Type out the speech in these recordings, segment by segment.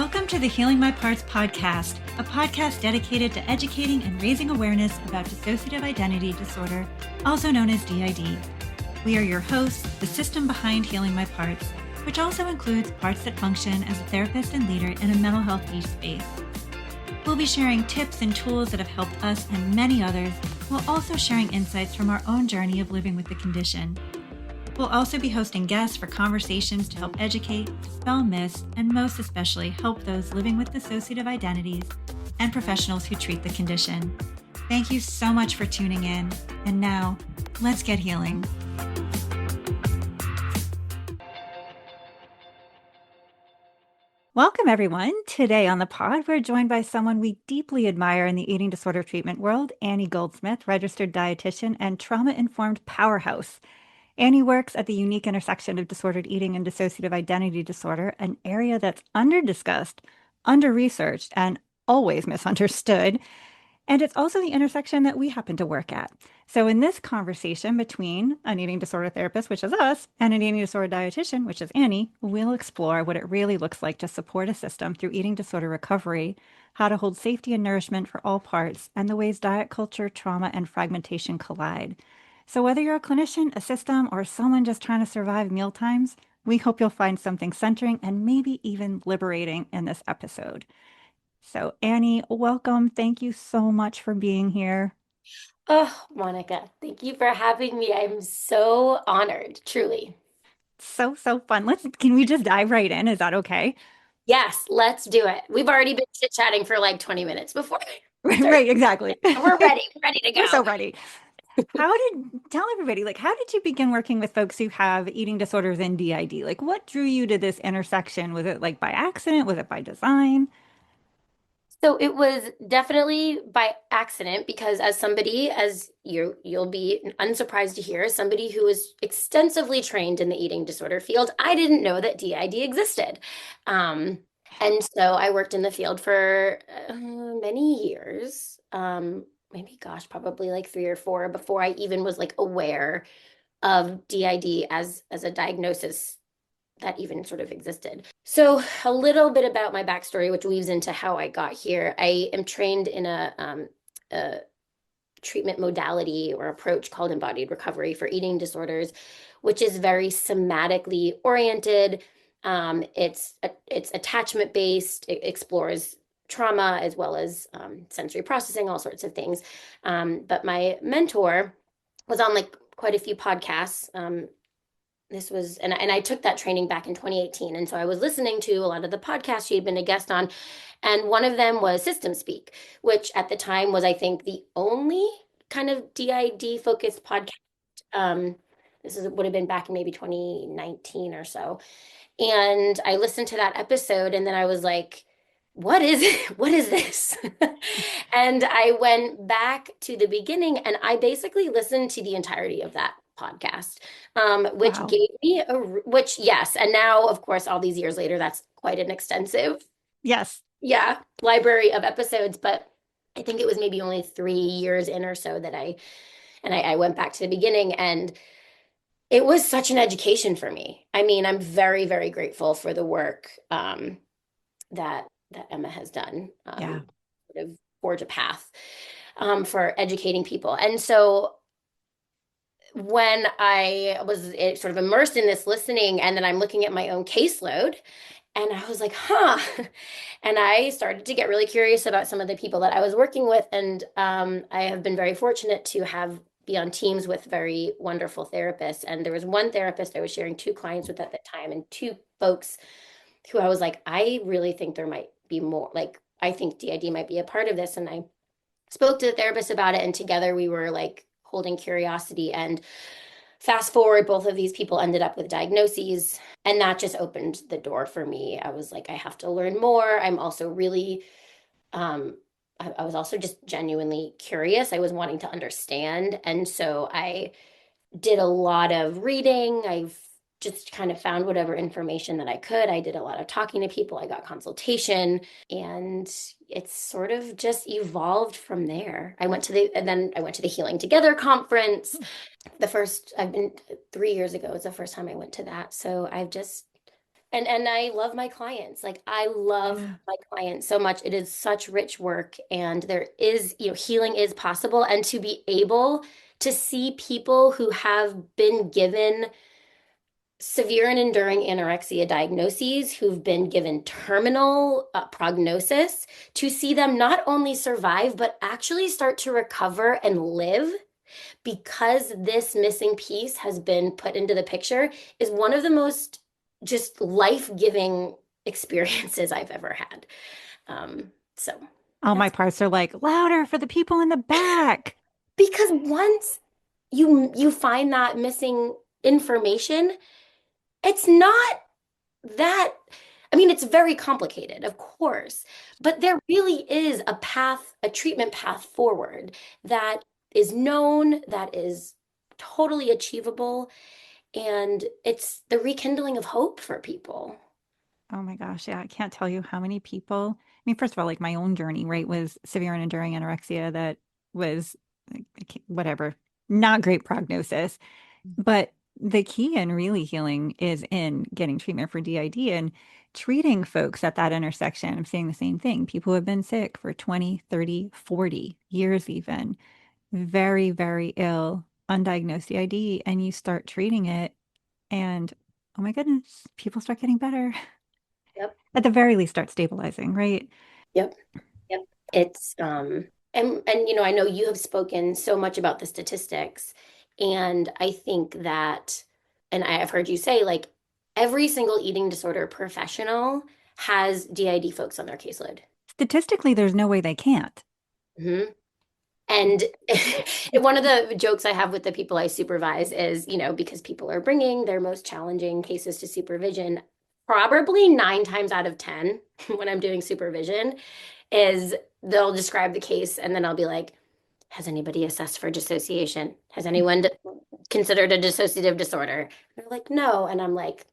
Welcome to the Healing My Parts podcast, a podcast dedicated to educating and raising awareness about dissociative identity disorder, also known as DID. We are your hosts, the system behind Healing My Parts, which also includes parts that function as a therapist and leader in a mental health niche space. We'll be sharing tips and tools that have helped us and many others, while also sharing insights from our own journey of living with the condition. We'll also be hosting guests for conversations to help educate, dispel myths, and most especially help those living with dissociative identities and professionals who treat the condition. Thank you so much for tuning in. And now, let's get healing. Welcome, everyone. Today on the pod, we're joined by someone we deeply admire in the eating disorder treatment world, Annie Goldsmith, registered dietitian and trauma-informed powerhouse. Annie works at the unique intersection of disordered eating and dissociative identity disorder, an area that's under-discussed, under-researched, and always misunderstood. And it's also the intersection that we happen to work at. So in this conversation between an eating disorder therapist, which is us, and an eating disorder dietitian, which is Annie, we'll explore what it really looks like to support a system through eating disorder recovery, how to hold safety and nourishment for all parts, and the ways diet culture, trauma, and fragmentation collide. So whether you're a clinician, a system, or someone just trying to survive mealtimes, we hope you'll find something centering and maybe even liberating in this episode. So Annie, welcome. Thank you so much for being here. Oh, Monica, thank you for having me. I'm so honored, truly. So fun. Can we just dive right in? Is that okay? Yes, let's do it. We've already been chit-chatting for like 20 minutes before we start. Right, exactly. We're ready to We're so go. ready. Tell everybody, how did you begin working with folks who have eating disorders and DID? What drew you to this intersection? Was it by accident? Was it by design? So it was definitely by accident because as somebody, as you'll be unsurprised to hear, somebody who is extensively trained in the eating disorder field, I didn't know that DID existed. Um, and so I worked in the field for many years. Maybe, gosh, probably like 3 or 4 before I even was like aware of DID as a diagnosis that even sort of existed. So a little bit about my backstory, which weaves into how I got here. I am trained in a treatment modality or approach called embodied recovery for eating disorders, which is very somatically oriented. It's attachment based. It explores trauma as well as sensory processing, all sorts of things. But my mentor was on like quite a few podcasts. This was, and I took that training back in 2018. And so I was listening to a lot of the podcasts she had been a guest on. And one of them was System Speak, which at the time was, I think, the only kind of DID focused podcast. Um, would have been back in maybe 2019 or so. And I listened to that episode and then I was like, what is it? What is this? And I went back to the beginning and I basically listened to the entirety of that podcast, which Wow. gave me which, yes. And now, of course, all these years later, that's quite an extensive, Yes. yeah, library of episodes. But I think it was maybe only 3 years in or so that I went back to the beginning and it was such an education for me. I mean, I'm very, very grateful for the work that Emma has done, Yeah. sort of forge a path for educating people. And so when I was sort of immersed in this listening, and then I'm looking at my own caseload, and I was like, huh. And I started to get really curious about some of the people that I was working with. And I have been very fortunate to be on teams with very wonderful therapists. And there was one therapist I was sharing 2 clients with at the time, and 2 folks who I was like, I really think there might be more. Like, I think DID might be a part of this. And I spoke to the therapist about it, and together we were like holding curiosity. And fast forward, both of these people ended up with diagnoses, and that just opened the door for me. I was like, I have to learn more. I'm also really, I was also just genuinely curious. I was wanting to understand. And so I did a lot of reading. I've just kind of found whatever information that I could. I did a lot of talking to people. I got consultation, and it's sort of just evolved from there. And then I went to the Healing Together conference. I've been 3 years ago was the first time I went to that. So And I love my clients. Like I love Yeah. my clients so much. It is such rich work and there is, healing is possible and to be able to see people who have been given severe and enduring anorexia diagnoses, who've been given terminal prognosis, to see them not only survive, but actually start to recover and live because this missing piece has been put into the picture is one of the most just life-giving experiences I've ever had. So All my that's parts are like louder for the people in the back. because once you find that missing information, it's not that, I mean, it's very complicated, of course, but there really is a path, a treatment path forward that is known, that is totally achievable, and it's the rekindling of hope for people. Oh my gosh, yeah, I can't tell you how many people. I mean, first of all, like my own journey, right, was severe and enduring anorexia that was whatever, not great prognosis. But the key in really healing is in getting treatment for DID and treating folks at that intersection. I'm saying the same thing. People who have been sick for 20, 30, 40 years even, very, very ill, undiagnosed DID, and you start treating it and oh my goodness, people start getting better. Yep, At the very least, start stabilizing, right? yep, yep. It's and I know you have spoken so much about the statistics, and I think that, and I have heard you say like every single eating disorder professional has DID folks on their caseload. Statistically, there's no way they can't. Mhm. And one of the jokes I have with the people I supervise is, because people are bringing their most challenging cases to supervision, probably 9 times out of 10 when I'm doing supervision is they'll describe the case and then I'll be like, has anybody assessed for dissociation? Has anyone considered a dissociative disorder? They're like, no. And I'm like,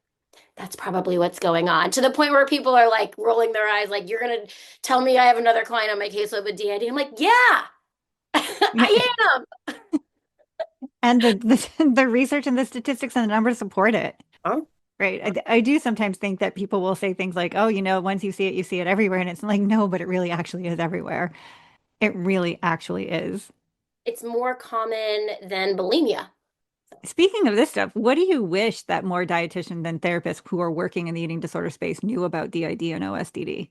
that's probably what's going on. To the point where people are like rolling their eyes, like, you're going to tell me I have another client on my caseload with DID. I'm like, yeah. I am. And the research and the statistics and the numbers support it. Huh? Right. I do sometimes think that people will say things like, oh, once you see it everywhere. And it's like, no, but it really actually is everywhere. It really actually is. It's more common than bulimia. Speaking of this stuff, what do you wish that more dietitians and therapists who are working in the eating disorder space knew about DID and OSDD?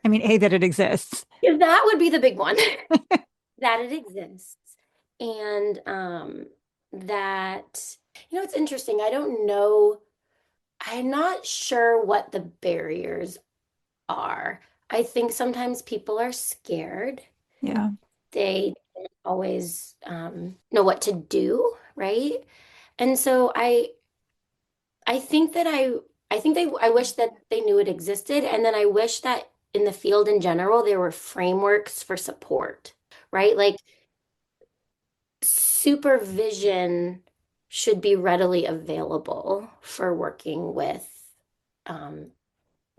I mean, A, that it exists. Yeah, that would be the big one, that it exists. And that, it's interesting. I don't know. I'm not sure what the barriers are. I think sometimes people are scared. Yeah, They don't always know what to do, right? And so I think that I think I wish that they knew it existed, and then I wish that in the field in general there were frameworks for support, right? Like supervision should be readily available for working with um,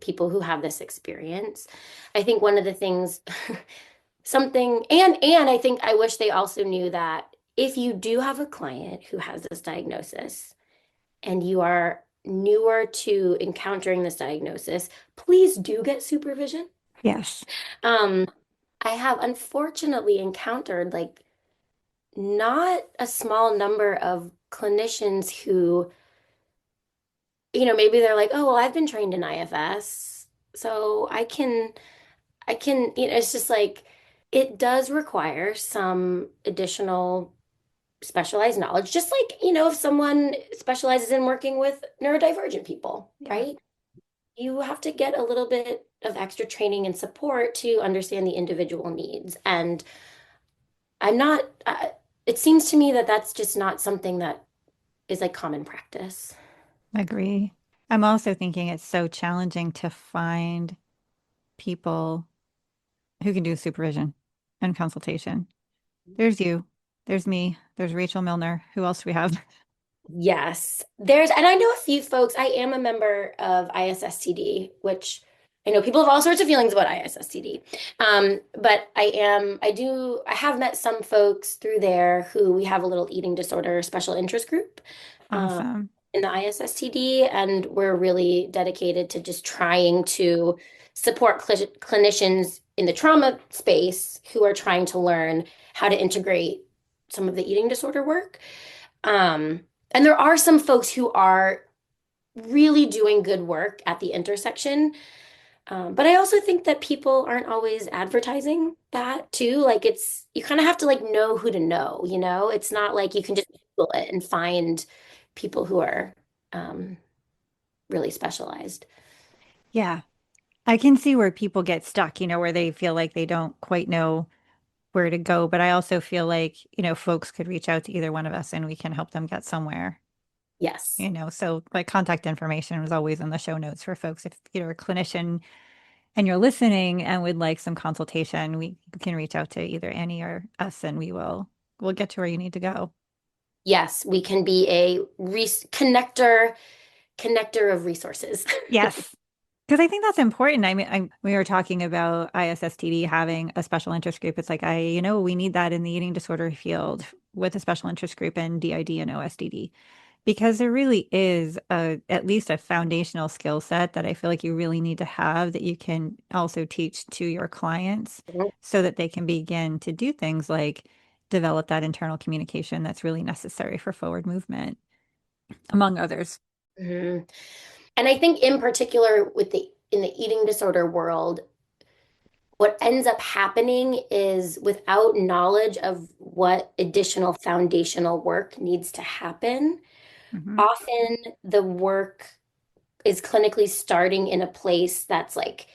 people who have this experience. I think one of the things, something, and I think I wish they also knew that if you do have a client who has this diagnosis and you are newer to encountering this diagnosis, please do get supervision. yes, Um, I have unfortunately encountered like not a small number of clinicians who, maybe they're like, oh, well, I've been trained in IFS, so I can, it's just like it does require some additional specialized knowledge, just like, if someone specializes in working with neurodivergent people, yeah, right? You have to get a little bit of extra training and support to understand the individual needs. And I'm not, it seems to me that that's just not something that is like common practice. agree. I'm also thinking it's so challenging to find people who can do supervision and consultation. There's you, there's me, there's Rachel Milner. Who else do we have? Yes, and I know a few folks. I am a member of ISSTD, which I know people have all sorts of feelings about ISSTD. But I have met some folks through there who we have a little eating disorder special interest group. Um, Awesome. in the ISSTD, and we're really dedicated to just trying to support clinicians in the trauma space who are trying to learn how to integrate some of the eating disorder work. And there are some folks who are really doing good work at the intersection. But I also think that people aren't always advertising that too. Like you kind of have to like know who to know, you know? It's not like you can just Google it and find people who are um, really specialized. Yeah. I can see where people get stuck, where they feel like they don't quite know where to go. But I also feel like, folks could reach out to either one of us and we can help them get somewhere, Yes. So like contact information was always in the show notes for folks. If you're a clinician and you're listening and would like some consultation, we can reach out to either Annie or us and we'll get to where you need to go. Yes, we can be a connector of resources. Yes. Because I think that's important. I mean, we were talking about ISSTD having a special interest group. It's like, we need that in the eating disorder field with a special interest group and DID and OSDD, because there really is at least a foundational skill set that I feel like you really need to have that you can also teach to your clients so that they can begin to do things like develop that internal communication that's really necessary for forward movement, among others. Mhm. And I think in particular with the in the eating disorder world, what ends up happening is without knowledge of what additional foundational work needs to happen, Hmm. often the work is clinically starting in a place that's like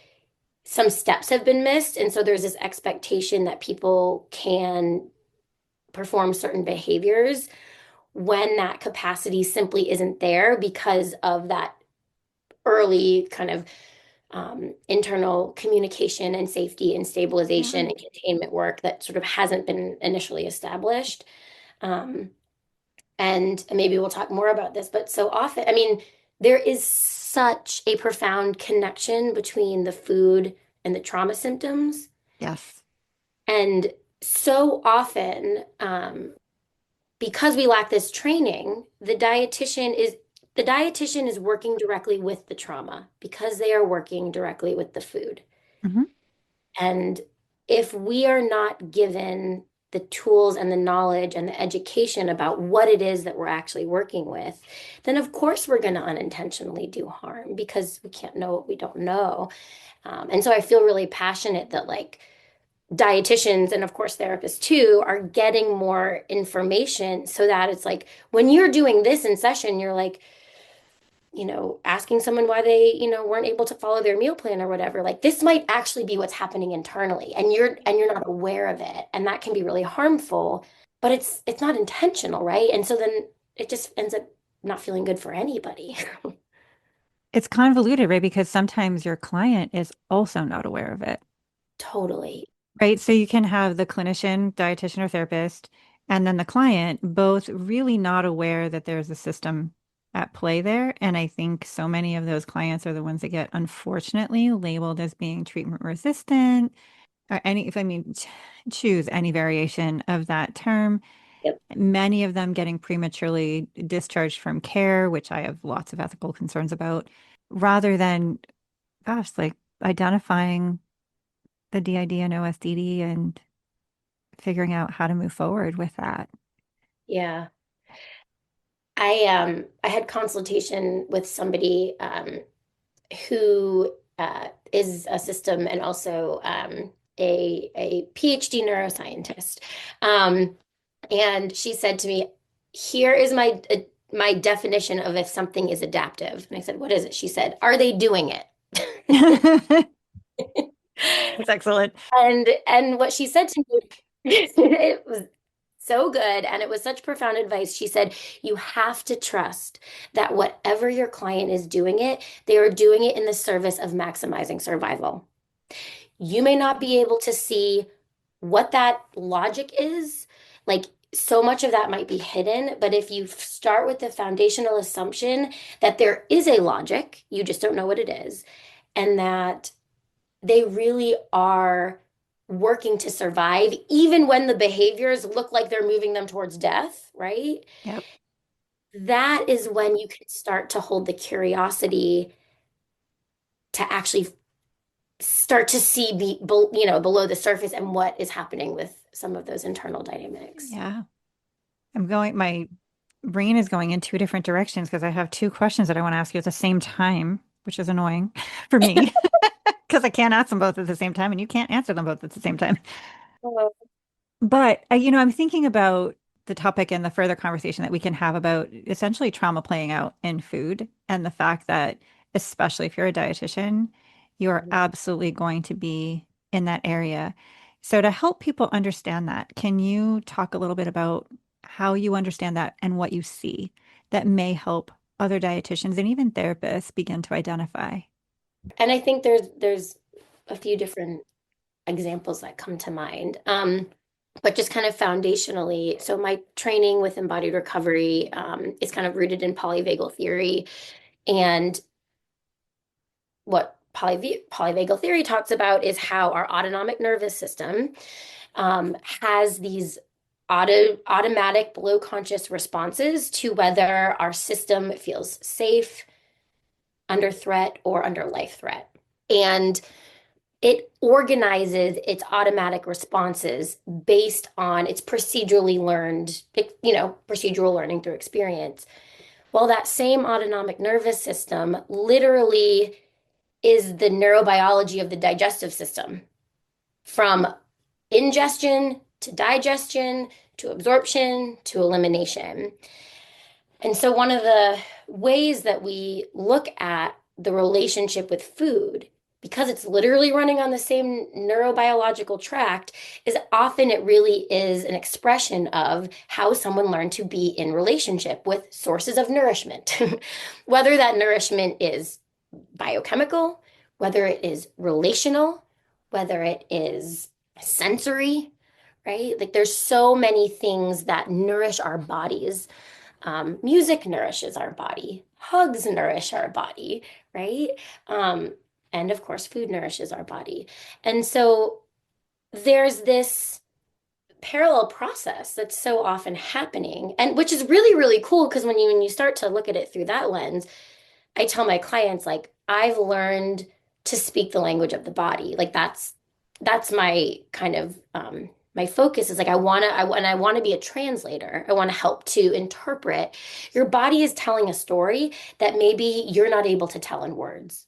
some steps have been missed. And so there's this expectation that people can perform certain behaviors when that capacity simply isn't there because of that early kind of internal communication and safety and stabilization Yeah. and containment work that sort of hasn't been initially established. Um, and maybe we'll talk more about this, but so often, I mean, there is such a profound connection between the food and the trauma symptoms. Yes. And so often, because we lack this training, the dietitian is working directly with the trauma because they are working directly with the food. Hmm. And if we are not given the tools and the knowledge and the education about what it is that we're actually working with, then of course we're going to unintentionally do harm because we can't know what we don't know. And so I feel really passionate that like dietitians and of course therapists too are getting more information so that it's like when you're doing this in session, you're like, asking someone why they, weren't able to follow their meal plan or whatever, like this might actually be what's happening internally and you're not aware of it. And that can be really harmful, but it's not intentional, right? And so then it just ends up not feeling good for anybody. It's convoluted, right? Because sometimes your client is also not aware of it, Totally. right? So you can have the clinician, dietitian, or therapist, and then the client both really not aware that there's a system at play there. And I think so many of those clients are the ones that get unfortunately labeled as being treatment resistant or if I mean, choose any variation of that term. Yep. Many of them getting prematurely discharged from care, which I have lots of ethical concerns about, rather than, gosh, like identifying the DID and OSDD and figuring out how to move forward with that. Yeah. I had consultation with somebody who is a system and also a PhD neuroscientist. Um, and she said to me, "Here is my definition of if something is adaptive." And I said, "What is it?" She said, "Are they doing it?" That's excellent. And what she said to me, it was so good, and it was such profound advice. She said, "You have to trust that whatever your client is doing it, they are doing it in the service of maximizing survival. You may not be able to see what that logic is. Like so much of that might be hidden, but if you start with the foundational assumption that there is a logic, you just don't know what it is, and that they really are working to survive, even when the behaviors look like they're moving them towards death, right? Yep. that is when you can start to hold the curiosity to actually start to see below the surface and what is happening with some of those internal dynamics. Yeah. My brain is going in two different directions because I have two questions that I want to ask you at the same time, which is annoying for me because I can't ask them both at the same time and you can't answer them both at the same time. Oh. But I'm thinking about the topic and the further conversation that we can have about essentially trauma playing out in food and the fact that, especially if you're a dietitian, you are absolutely going to be in that area. So to help people understand that, can you talk a little bit about how you understand that and what you see that may help other dietitians and even therapists begin to identify? And I think there's a few different examples that come to mind. But just kind of foundationally, so my training with embodied recovery is kind of rooted in polyvagal theory. And what polyvagal theory talks about is how our autonomic nervous system has these automatic below conscious responses to whether our system feels safe, under threat, or under life threat. And it organizes its automatic responses based on its procedurally learned, procedural learning through experience. Well, that same autonomic nervous system literally is the neurobiology of the digestive system, from ingestion to digestion to absorption to elimination. And so, one of the ways that we look at the relationship with food, because it's literally running on the same neurobiological tract, is often it really is an expression of how someone learned to be in relationship with sources of nourishment. Whether that nourishment is biochemical, whether it is relational, whether it is sensory, right? Like there's so many things that nourish our bodies. Music nourishes our body, hugs nourish our body, right? Um, and of course, food nourishes our body. And so there's this parallel process that's so often happening, and which is really, really cool because when you start to look at it through that lens, I tell my clients like I've learned to speak the language of the body. Like that's my kind of my focus is like I want to be a translator. I want to help to interpret. Your body is telling a story that maybe you're not able to tell in words.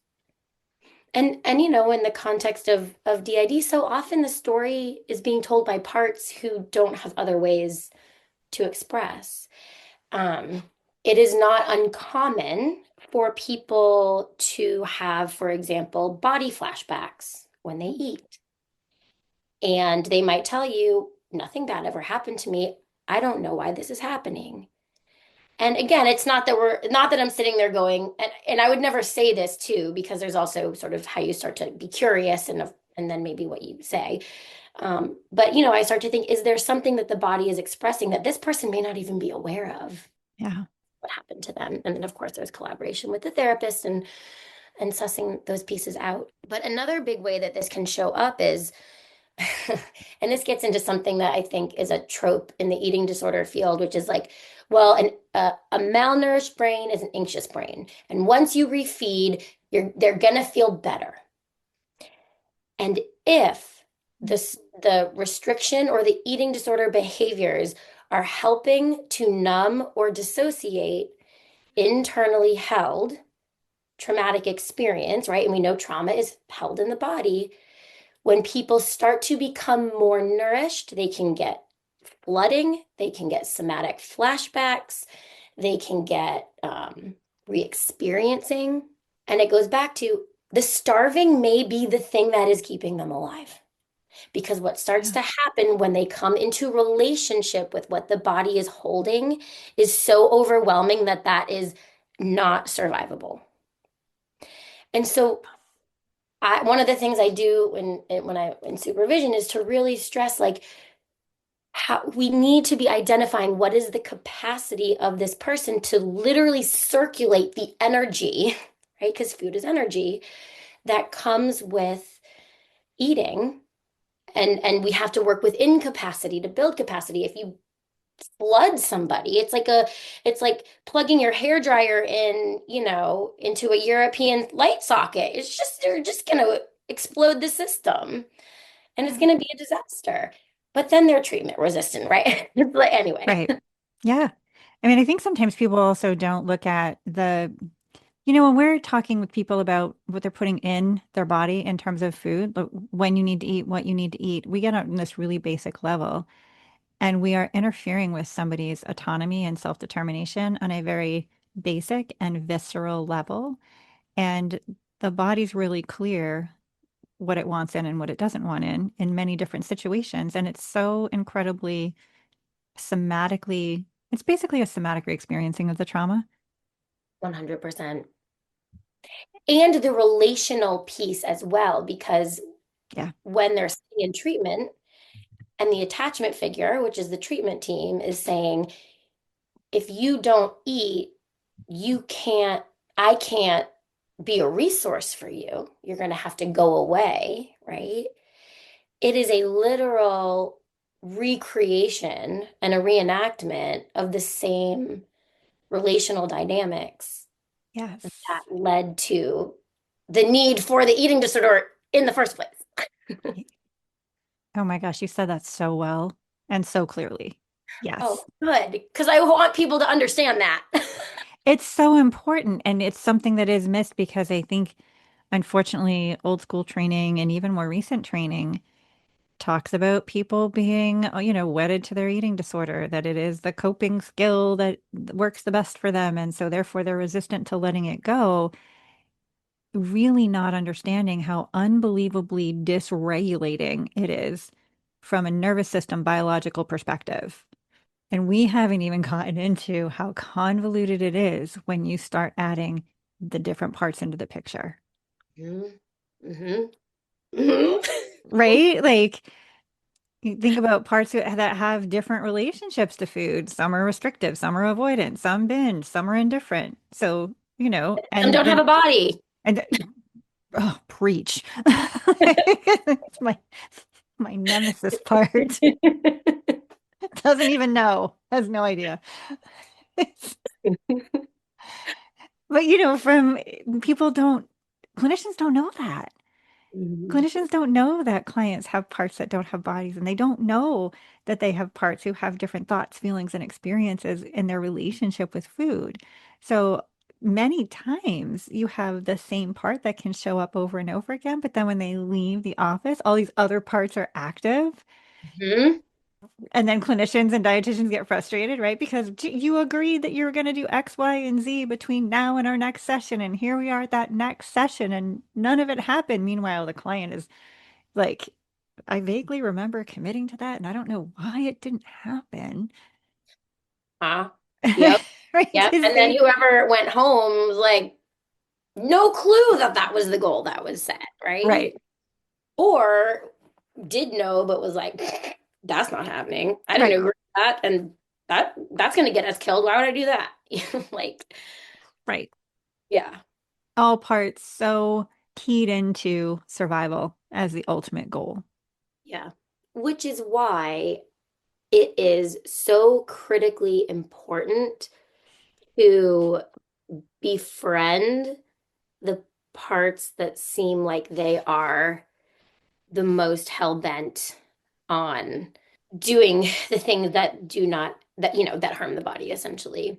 And in the context of DID, so often the story is being told by parts who don't have other ways to express. Um, it is not uncommon for people to have, for example, body flashbacks when they eat. And they might tell you, nothing bad ever happened to me. I don't know why this is happening. And again, it's not that I'm sitting there going, and I would never say this too, because there's also sort of how you start to be curious and then maybe what you say. But I start to think, is there something that the body is expressing that this person may not even be aware of? Yeah. What happened to them. And then, of course, there's collaboration with the therapist and sussing those pieces out. But another big way that this can show up is, and this gets into something that I think is a trope in the eating disorder field, which is like, well, a malnourished brain is an anxious brain. And once you refeed, they're gonna feel better. And if the restriction or the eating disorder behaviors are helping to numb or dissociate internally held traumatic experience, right? And we know trauma is held in the body. When people start to become more nourished, they can get flooding, they can get somatic flashbacks, they can get re-experiencing. And it goes back to the starving may be the thing that is keeping them alive. Because what starts Yeah. to happen when they come into relationship with what the body is holding is so overwhelming that that is not survivable. And so one of the things I do when I in supervision is to really stress like how we need to be identifying what is the capacity of this person to literally circulate the energy, right? Because food is energy that comes with eating. And we have to work within capacity to build capacity. If you flood somebody. It's like plugging your hair dryer in, into a European light socket. It's just they're just gonna explode the system and it's Yeah. gonna be a disaster. But then they're treatment resistant, right? It's like anyway. Right. Yeah. I mean, I think sometimes people also don't look at when we're talking with people about what they're putting in their body in terms of food, like when you need to eat, what you need to eat, we get on this really basic level and we are interfering with somebody's autonomy and self-determination on a very basic and visceral level. And the body's really clear what it wants in and what it doesn't want in many different situations. And it's so incredibly somatically, it's basically a somatic re-experiencing of the trauma. 100%. And the relational piece as well, because Yeah. when they're sitting in treatment and the attachment figure, which is the treatment team, is saying, if you don't eat, you can't, I can't be a resource for you. You're going to have to go away, right? It is a literal recreation and a reenactment of the same relational dynamics Yes. that led to the need for the eating disorder in the first place. Oh my gosh, you said that so well and so clearly. Oh, Yes. good, because I want people to understand that. It's so important. And it's something that is missed because I think, unfortunately, old school training and even more recent training talks about people being, wedded to their eating disorder, that it is the coping skill that works the best for them. And so therefore they're resistant to letting it go, really not understanding how unbelievably dysregulating it is from a nervous system biological perspective. And we haven't even gotten into how convoluted it is when you start adding the different parts into the picture, Mhm. Mhm. Mhm. right? Like you think about parts that have different relationships to food. Some are restrictive, some are avoidant, some binge, some are indifferent. So, Some and don't have then, a body. and oh, preach. It's my nemesis part. Doesn't even know, has no idea. But from people don't, clinicians don't know that. Mhm. Clinicians don't know that clients have parts that don't have bodies, and they don't know that they have parts who have different thoughts, feelings, and experiences in their relationship with food. So many times you have the same part that can show up over and over again, but then when they leave the office, all these other parts are active. Mhm. And then clinicians and dietitians get frustrated, right? Because you agreed that you were going to do X, Y, and Z between now and our next session. And here we are at that next session, and none of it happened. Meanwhile, the client is like, I vaguely remember committing to that, and I don't know why it didn't happen. Huh? Yep. Right? Yep. Because And then they, whoever went home was like, no clue that that was the goal that was set, right? right, Or did know, but was like, that's not happening. I didn't right, agree with that. And that's going to get us killed. Why would I do that? Like, right. yeah, All parts so keyed into survival as the ultimate goal. yeah. Which is why it is so critically important to befriend the parts that seem like they are the most hell-bent on doing the things that do not that that harm the body essentially,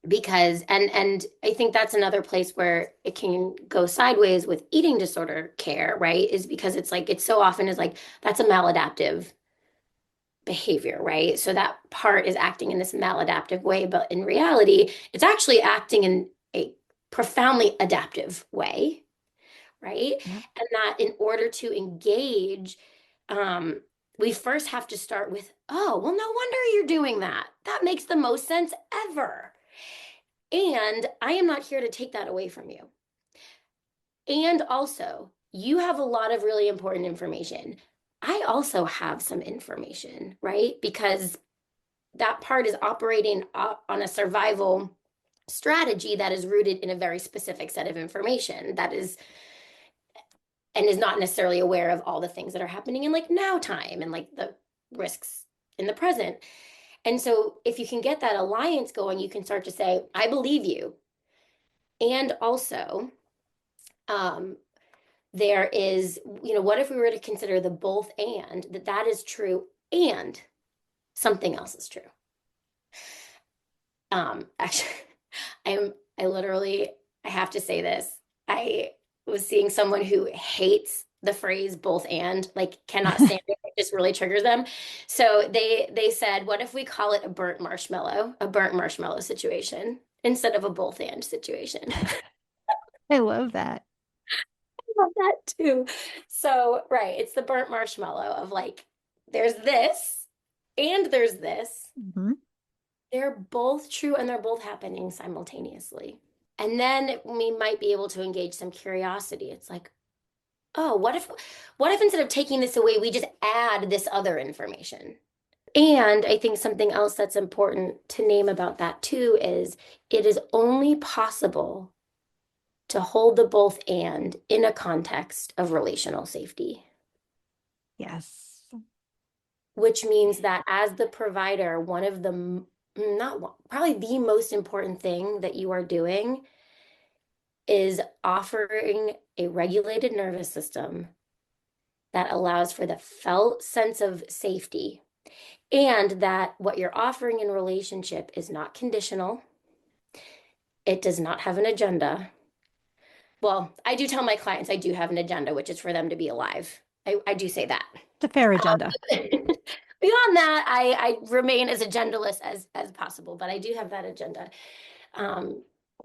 because and I think that's another place where it can go sideways with eating disorder care, right? Is because it's like it's so often is like that's a maladaptive behavior, right? So that part is acting in this maladaptive way, but in reality it's actually acting in a profoundly adaptive way, right? Yeah. And that in order to engage, we first have to start with, oh, well, no wonder you're doing that. That makes the most sense ever. And I am not here to take that away from you. And also, you have a lot of really important information. I also have some information, right? Because that part is operating on a survival strategy that is rooted in a very specific set of information that is and is not necessarily aware of all the things that are happening in like now time and like the risks in the present. And so if you can get that alliance going, you can start to say, I believe you. And also, um, there is, what if we were to consider the both and that is true and something else is true? Actually, I literally, I have to say this. I was seeing someone who hates the phrase both and, like cannot stand it. It just really triggers them. So they said, what if we call it a burnt marshmallow situation instead of a both and situation? I love that. Love that too. So, right, it's the burnt marshmallow of like, there's this and there's this. Mhm. They're both true and they're both happening simultaneously. And then we might be able to engage some curiosity. It's like, oh, what if instead of taking this away, we just add this other information? And I think something else that's important to name about that too is it is only possible to hold the both and in a context of relational safety, Yes. which means that as the provider, one of the not one, probably the most important thing that you are doing is offering a regulated nervous system that allows for the felt sense of safety and that what you're offering in relationship is not conditional. It does not have an agenda. Well, I do tell my clients I do have an agenda, which is for them to be alive. I do say that. It's a fair agenda. Beyond that, I remain as agendaless as possible, but I do have that agenda. Um,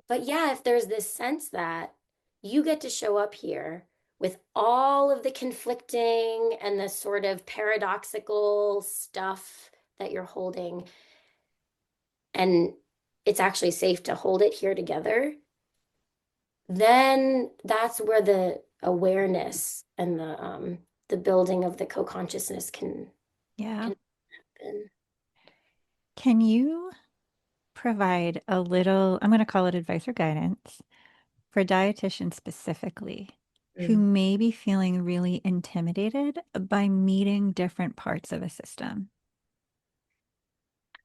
but yeah, if there's this sense that you get to show up here with all of the conflicting and the sort of paradoxical stuff that you're holding, and it's actually safe to hold it here together, then that's where the awareness and the building of the co-consciousness Yeah. can happen. Can you provide a little, I'm going to call it advice or guidance for dietitians specifically who Mm. may be feeling really intimidated by meeting different parts of a system?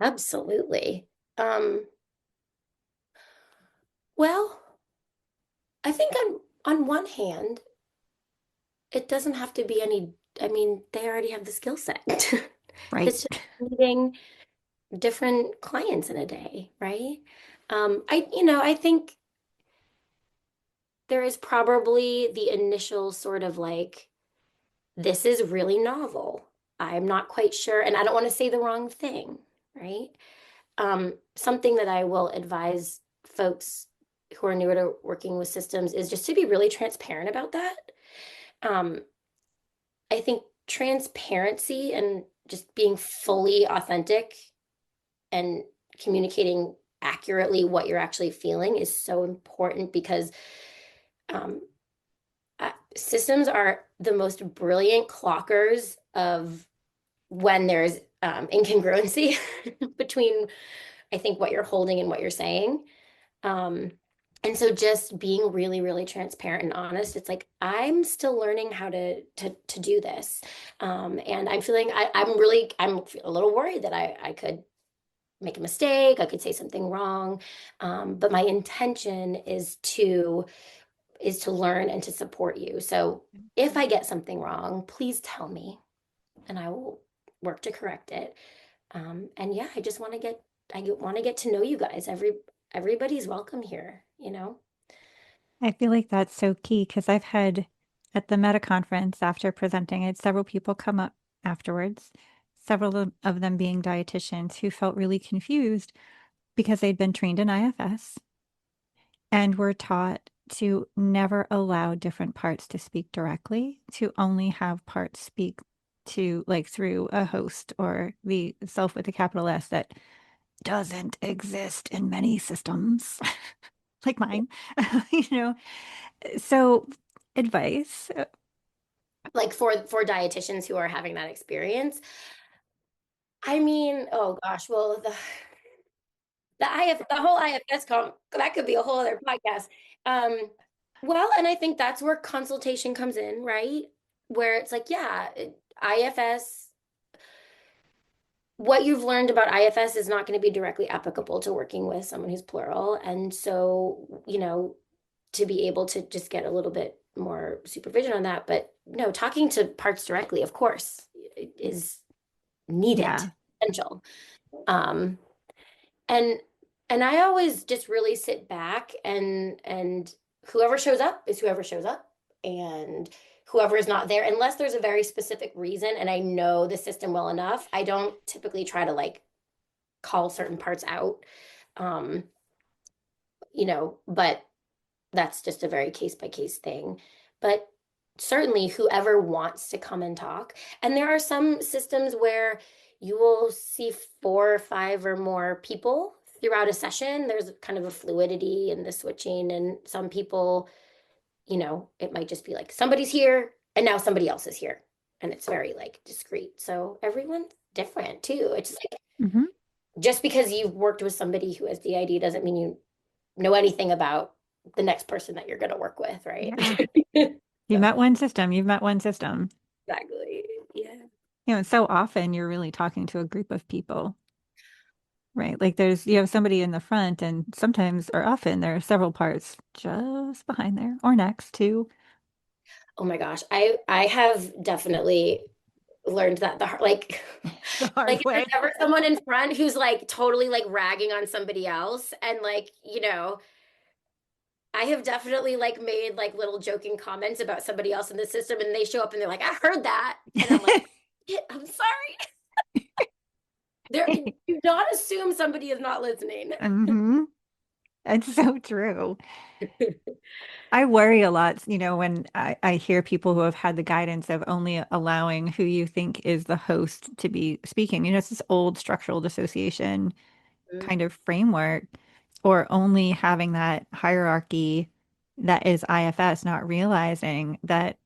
Absolutely. Um, well, I think on one hand, it doesn't have to be any, I mean, they already have the skill set. Right. It's just meeting different clients in a day, right? I think there is probably the initial sort of like, this is really novel. I'm not quite sure, and I don't want to say the wrong thing, right? Something that I will advise folks who are newer to working with systems is just to be really transparent about that. Um, I think transparency and just being fully authentic and communicating accurately what you're actually feeling is so important because um, systems are the most brilliant clockers of when there's incongruency between, I think, what you're holding and what you're saying. Um, and so just being really, really transparent and honest, it's like I'm still learning how to do this. And I'm feeling I'm a little worried that I could make a mistake, I could say something wrong. But my intention is to learn and to support you. So if I get something wrong, please tell me and I will work to correct it. And yeah, I want to get to know you guys. Everybody's welcome here. I feel like that's so key because I've had at the Meta conference after presenting, I had several people come up afterwards, several of them being dietitians who felt really confused because they'd been trained in IFS and were taught to never allow different parts to speak directly, to only have parts speak to like through a host or the self with a capital S that doesn't exist in many systems like mine, you know. So advice. Like for dietitians who are having that experience. I mean, oh gosh, well the whole IFS that could be a whole other podcast. Um, well, and I think that's where consultation comes in, right? Where it's like, yeah, IFS what you've learned about IFS is not going to be directly applicable to working with someone who's plural. And so, to be able to just get a little bit more supervision on that. But no, talking to parts directly, of course, is needed, Yeah. essential. Um, and and I always just really sit back and whoever shows up is whoever shows up. And whoever is not there, unless there's a very specific reason and I know the system well enough, I don't typically try to like call certain parts out. Um, but that's just a very case by case thing. But certainly whoever wants to come and talk. And there are some systems where you will see four or five or more people throughout a session. There's kind of a fluidity in the switching. And some people, it might just be like somebody's here and now somebody else is here. And it's very like discreet. So everyone's different too. It's like Hmm. just because you've worked with somebody who has DID doesn't mean you know anything about the next person that you're going to work with, right? Yeah. You So, met one system, you've met one system. exactly. Yeah. So often you're really talking to a group of people, right? Like you have somebody in the front, and sometimes or often there are several parts just behind there or next to. Oh my gosh. I have definitely learned that the hard like The like hard if there's way. ever someone in front who's like totally like ragging on somebody else and like, I have definitely like made like little joking comments about somebody else in the system and they show up and they're like, I heard that. And I'm like, "Yeah, I'm sorry." Do not assume somebody is not listening. Hmm. It's so true. I worry a lot, when I hear people who have had the guidance of only allowing who you think is the host to be speaking. It's this old structural dissociation Mm. kind of framework, or only having that hierarchy that is IFS, not realizing that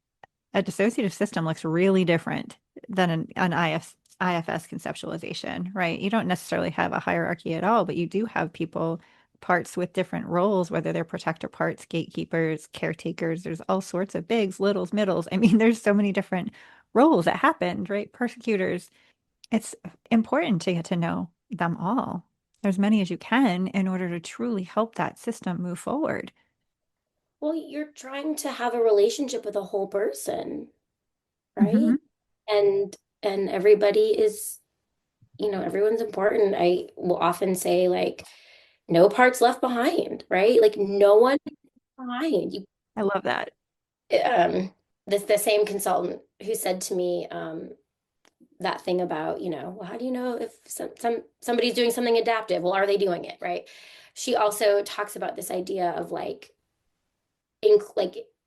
a dissociative system looks really different than an IFS conceptualization, right? You don't necessarily have a hierarchy at all, but you do have people, parts with different roles, whether they're protector parts, gatekeepers, caretakers. There's all sorts of bigs, littles, middles. I mean, there's so many different roles that happened, right? Persecutors. It's important to get to know them all, as many as you can, in order to truly help that system move forward. Well, you're trying to have a relationship with a whole person, right? Hmm. And and everybody is, everyone's important. I will often say like no parts left behind, right? Like no one behind. You I love that. this the same consultant who said to me that thing about, well, how do you know if somebody's doing something adaptive? Well, are they doing it, right? She also talks about this idea of like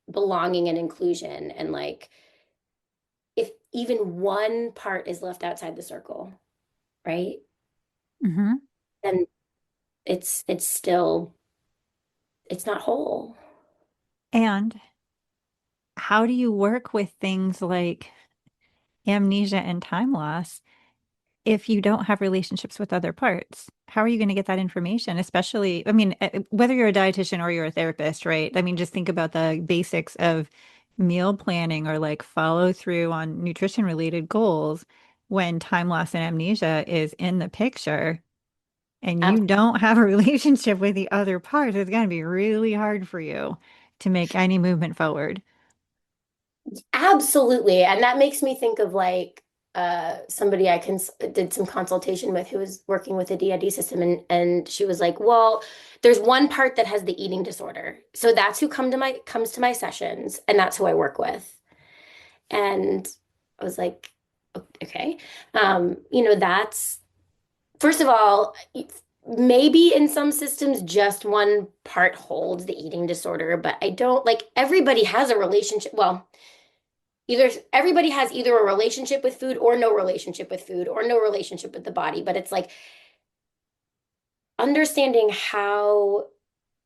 belonging and inclusion and like if even one part is left outside the circle, right? Hmm. Then it's still it's not whole. And how do you work with things like amnesia and time loss if you don't have relationships with other parts? How are you going to get that information? Especially, I mean, whether you're a dietitian or you're a therapist, right? I mean, just think about the basics of meal planning or like follow through on nutrition related goals when time loss and amnesia is in the picture and you don't have a relationship with the other parts. It's going to be really hard for you to make any movement forward. Absolutely. And that makes me think of like somebody I did some consultation with who was working with a DID system and she was like, "Well, there's one part that has the eating disorder. So that's who comes to my sessions and that's who I work with." And I was like, "Okay. That's first of all, maybe in some systems just one part holds the eating disorder, but I don't like everybody has a relationship. Well, either everybody has either a relationship with food or no relationship with food or no relationship with the body, but it's like understanding how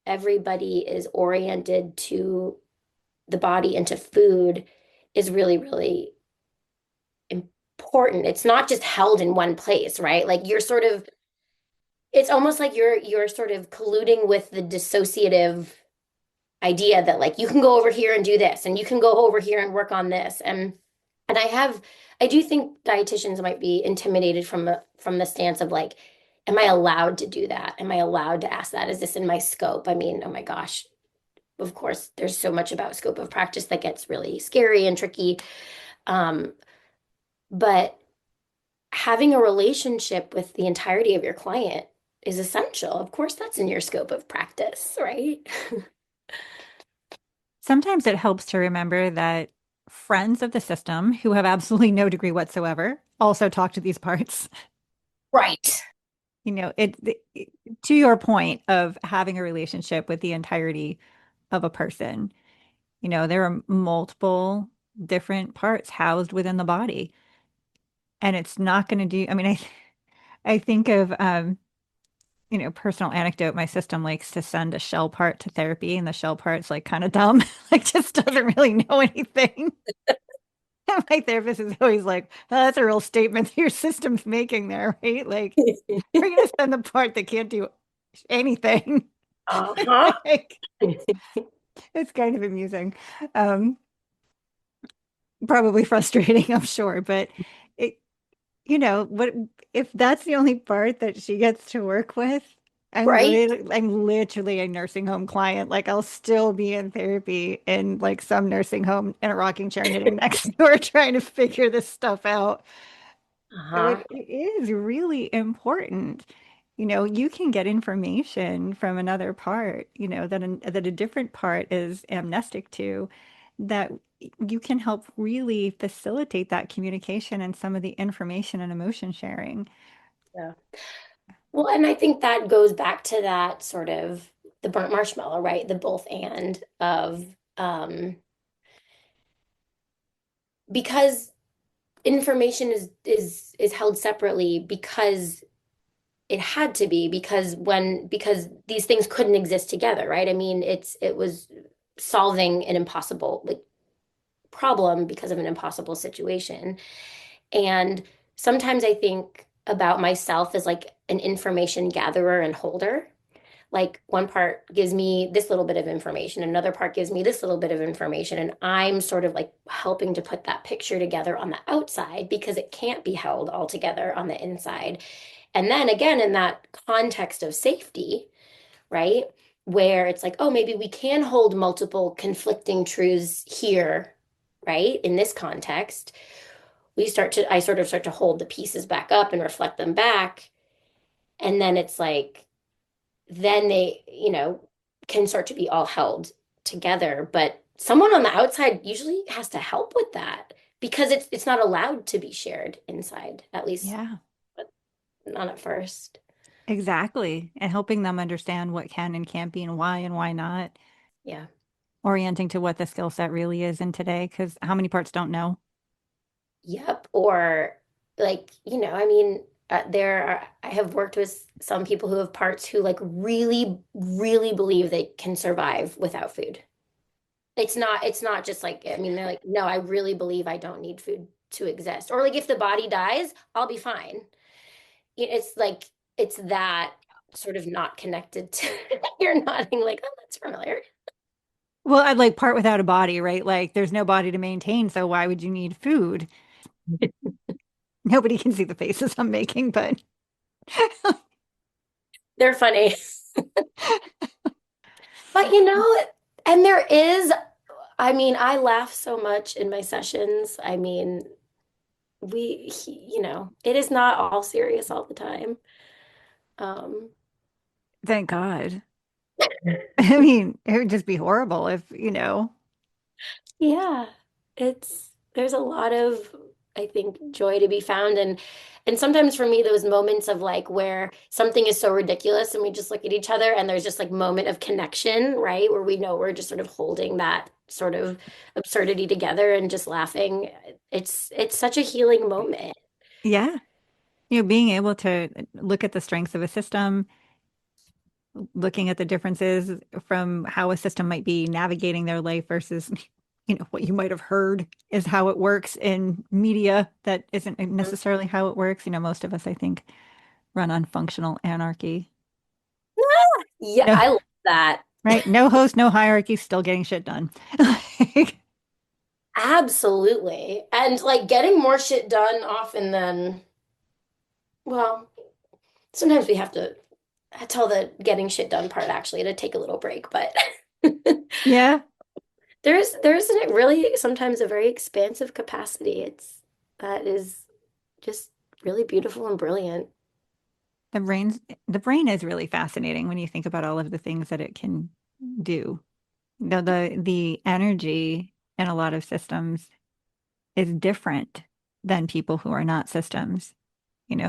everybody is oriented to the body and to food is really, really important. It's not just held in one place, right? Like you're sort of, it's almost like you're sort of colluding with the dissociative idea that like you can go over here and do this and you can go over here and work on this. And I do think dietitians might be intimidated from the stance of like, am I allowed to do that? Am I allowed to ask that? Is this in my scope? I mean, oh my gosh, of course, there's so much about scope of practice that gets really scary and tricky. Um, but having a relationship with the entirety of your client is essential. Of course, that's in your scope of practice, right? Sometimes it helps to remember that friends of the system who have absolutely no degree whatsoever also talk to these parts. Right. To your point of having a relationship with the entirety of a person, there are multiple different parts housed within the body. And it's not going to do, I mean, I think of, personal anecdote. My system likes to send a shell part to therapy, and the shell part's like kind of dumb, like just doesn't really know anything. My therapist is always like, "Oh, that's a real statement your system's making there, right? Like, we're going to send the part that can't do anything." Uh-huh. Like, it's kind of amusing. Um, Probably frustrating, I'm sure, but it, what if that's the only part that she gets to work with? Right. I'm literally a nursing home client. Like I'll still be in therapy in like some nursing home in a rocking chair knitting next door trying to figure this stuff out. So Uh-huh. it is really important. You can get information from another part, that a different part is amnestic to, that you can help really facilitate that communication and some of the information and emotion sharing. Yeah. Well, and I think that goes back to that sort of the burnt marshmallow, right? The both and of because information is held separately because it had to be because these things couldn't exist together, right? I mean, it was solving an impossible like problem because of an impossible situation. And sometimes I think about myself as like an information gatherer and holder. Like one part gives me this little bit of information, another part gives me this little bit of information, and I'm sort of like helping to put that picture together on the outside because it can't be held all together on the inside. And then again, in that context of safety, right? Where it's like, oh, maybe we can hold multiple conflicting truths here, right? In this context, I sort of start to hold the pieces back up and reflect them back. And then it's like, then they, can start to be all held together. But someone on the outside usually has to help with that because it's not allowed to be shared inside, at least Yeah, not at first. exactly. And helping them understand what can and can't be and why not. Yeah. Orienting to what the skill set really is in today, because how many parts don't know? Yep. Or like, I mean, I have worked with some people who have parts who like really, really believe they can survive without food. It's not just like, I mean, they're like, no, I really believe I don't need food to exist. Or like if the body dies, I'll be fine. It's like, it's that sort of not connected to, you're nodding like, oh, that's familiar. Well, I'd like part without a body, right? Like there's no body to maintain, so why would you need food? Nobody can see the faces I'm making, but They're funny. But and there is, I mean, I laugh so much in my sessions. I mean, it is not all serious all the time. Um, thank God. I mean, it would just be horrible if. yeah, there's a lot of, I think, joy to be found. And sometimes for me, those moments of like where something is so ridiculous and we just look at each other and there's just like moment of connection, right? Where we know we're just sort of holding that sort of absurdity together and just laughing. It's such a healing moment. Yeah. Being able to look at the strengths of a system, looking at the differences from how a system might be navigating their life versus, what you might have heard is how it works in media that isn't necessarily how it works. Most of us, I think, run on functional anarchy. Yeah, No, I love that. right? No host, no hierarchy, still getting shit done. Like, Absolutely. And like getting more shit done often than, well, sometimes we have to tell the getting shit done part actually to take a little break, but Yeah. there's a really sometimes a very expansive capacity. That is just really beautiful and brilliant. The brain's the brain is really fascinating when you think about all of the things that it can do. The energy in a lot of systems is different than people who are not systems.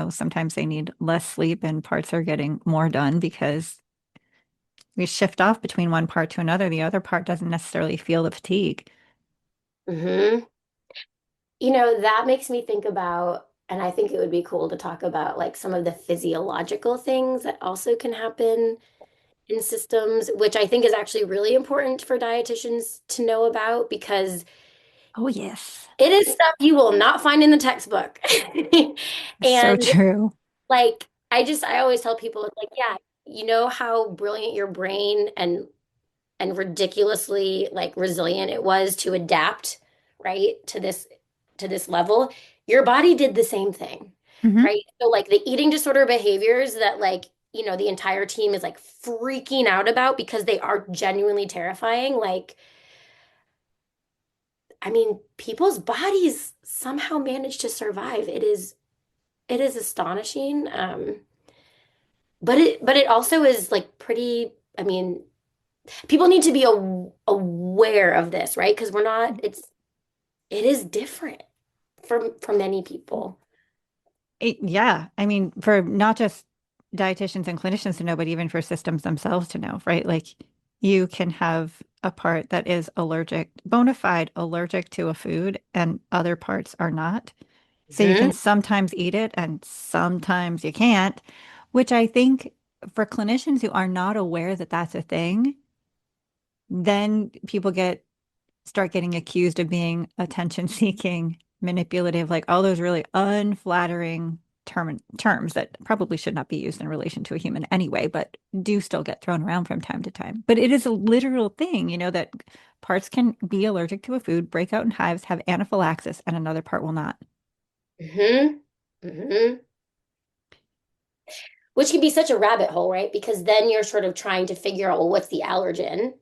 Sometimes they need less sleep and parts are getting more done because we shift off between one part to another. The other part doesn't necessarily feel the fatigue. Hmm. That makes me think about, and I think it would be cool to talk about like some of the physiological things that also can happen in systems, which I think is actually really important for dietitians to know about because Oh, yes. it is stuff you will not find in the textbook. So And true. like, I always tell people, it's like, yeah, you know how brilliant your brain and ridiculously like resilient it was to adapt, right, to this level. Your body did the same thing, Hmm. right? So like the eating disorder behaviors that like, the entire team is like freaking out about because they are genuinely terrifying. Like, I mean, people's bodies somehow manage to survive. It is astonishing. But it also is like pretty, I mean, people need to be aware of this, right? Because we're not, it is different for many people. Yeah. I mean, for not just dietitians and clinicians to know, but even for systems themselves to know, right? Like you can have a part that is allergic, bona fide allergic to a food, and other parts are not. So you Hmm. can sometimes eat it and sometimes you can't, which I think for clinicians who are not aware that that's a thing, then people start getting accused of being attention seeking, manipulative, like all those really unflattering terms that probably should not be used in relation to a human anyway, but do still get thrown around from time to time. But it is a literal thing, that parts can be allergic to a food, break out in hives, have anaphylaxis, and another part will not. Hmm. Hmm. Which can be such a rabbit hole, right? Because then you're sort of trying to figure out, well, what's the allergen?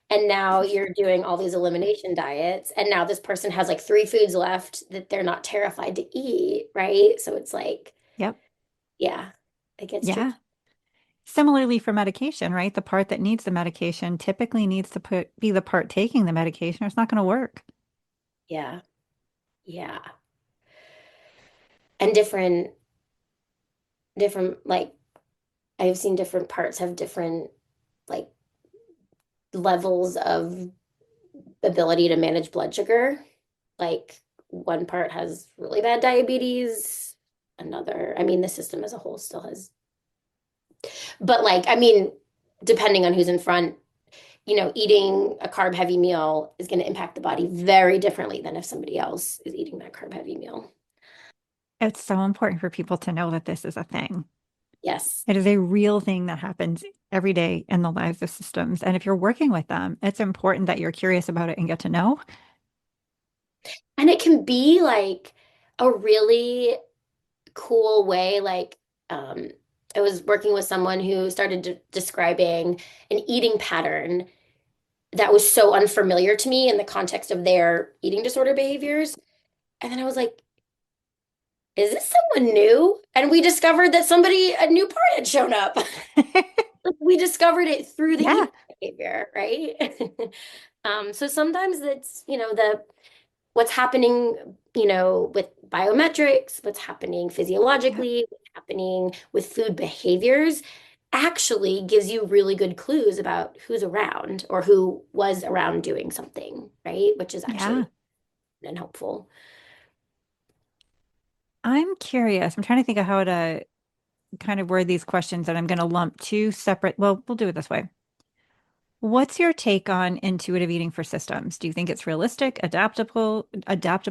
And now you're doing all these elimination diets. And now this person has like three foods left that they're not terrified to eat, right? So it's like, Yep. yeah, it gets Yeah. tricky. Similarly for medication, right? The part that needs the medication typically needs to be the part taking the medication or it's not going to work. Yeah. Yeah. And different, like, I've seen different parts have different, like, levels of ability to manage blood sugar. Like, one part has really bad diabetes, another, I mean, the system as a whole still has, but like, I mean, depending on who's in front, eating a carb heavy meal is going to impact the body very differently than if somebody else is eating that carb heavy meal. It's so important for people to know that this is a thing. Yes. It is a real thing that happens every day in the lives of systems. And if you're working with them, it's important that you're curious about it and get to know. And it can be like a really cool way. Like, um, I was working with someone who started describing an eating pattern that was so unfamiliar to me in the context of their eating disorder behaviors. And then I was like, is this someone new? And we discovered that a new part had shown up. We discovered it through the Yeah, eating behavior, right? So sometimes it's, the what's happening, with biometrics, what's happening yeah, physiologically, what's happening with food behaviors actually gives you really good clues about who's around or who was around doing something, right? Which is yeah. actually and helpful. I'm curious. I'm trying to think of how to kind of word these questions and I'm going to lump two separate. Well, we'll do it this way. What's your take on intuitive eating for systems? Do you think it's realistic, adaptable,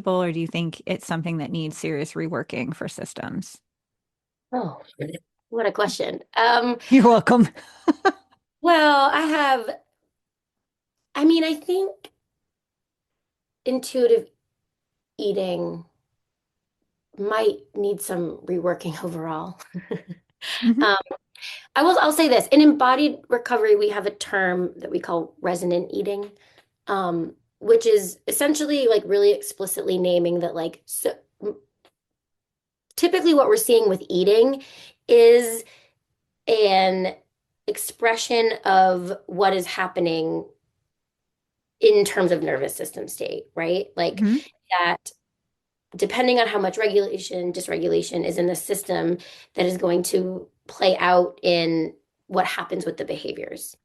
or do you think it's something that needs serious reworking for systems? Oh, what a question. You're welcome. Well, I mean, I think intuitive eating might need some reworking overall. Hmm. Um, I'll say this. In embodied recovery, we have a term that we call resonant eating, which is essentially like really explicitly naming that like so typically what we're seeing with eating is an expression of what is happening in terms of nervous system state, right? Like Hmm. that depending on how much regulation, dysregulation is in the system, that is going to play out in what happens with the behaviors,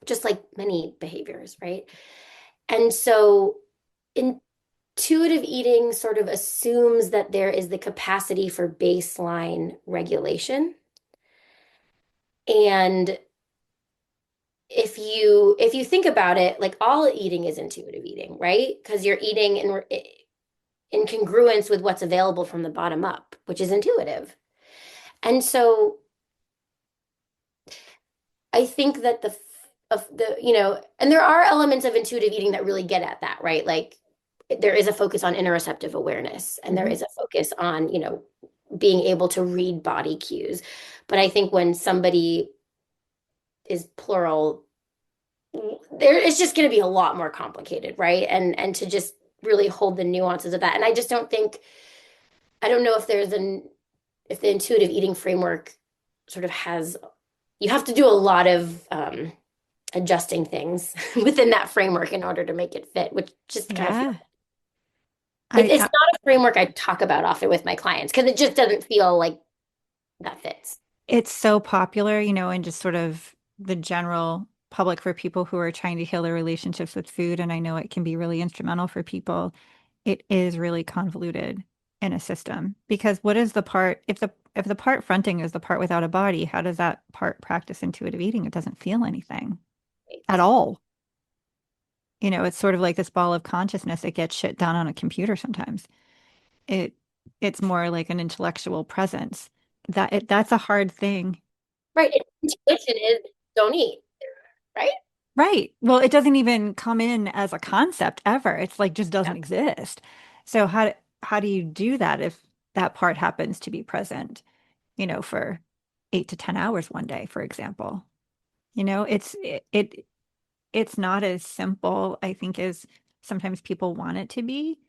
just like many behaviors, right? And so intuitive eating sort of assumes that there is the capacity for baseline regulation. And if you think about it, like all eating is intuitive eating, right? Because you're eating in congruence with what's available from the bottom up, which is intuitive. And so I think that and there are elements of intuitive eating that really get at that, right? Like there is a focus on interoceptive awareness, and there Hmm. is a focus on, being able to read body cues. But I think when somebody is plural, there it's just going to be a lot more complicated, right? And to just really hold the nuances of that. And I just don't think I don't know if the intuitive eating framework sort of has you have to do a lot of adjusting things within that framework in order to make it fit, which just kind of feels Yeah. it's not a framework I talk about often with my clients because it just doesn't feel like that fits. It's so popular, in just sort of the general public for people who are trying to heal their relationships with food. And I know it can be really instrumental for people. It is really convoluted in a system because what is the part, if the part fronting is the part without a body, how does that part practice intuitive eating? It doesn't feel anything at Right. all. It's sort of like this ball of consciousness that gets shit done on a computer sometimes. It it's more like an intellectual presence. That's a hard thing. Right. Intuition is don't eat, right? Right. Well, it doesn't even come in as a concept ever. It's like just Yeah. doesn't exist. So how do you do that if that part happens to be present, for 8 to 10 hours one day, for example? It's not as simple, I think, as sometimes people want it to be.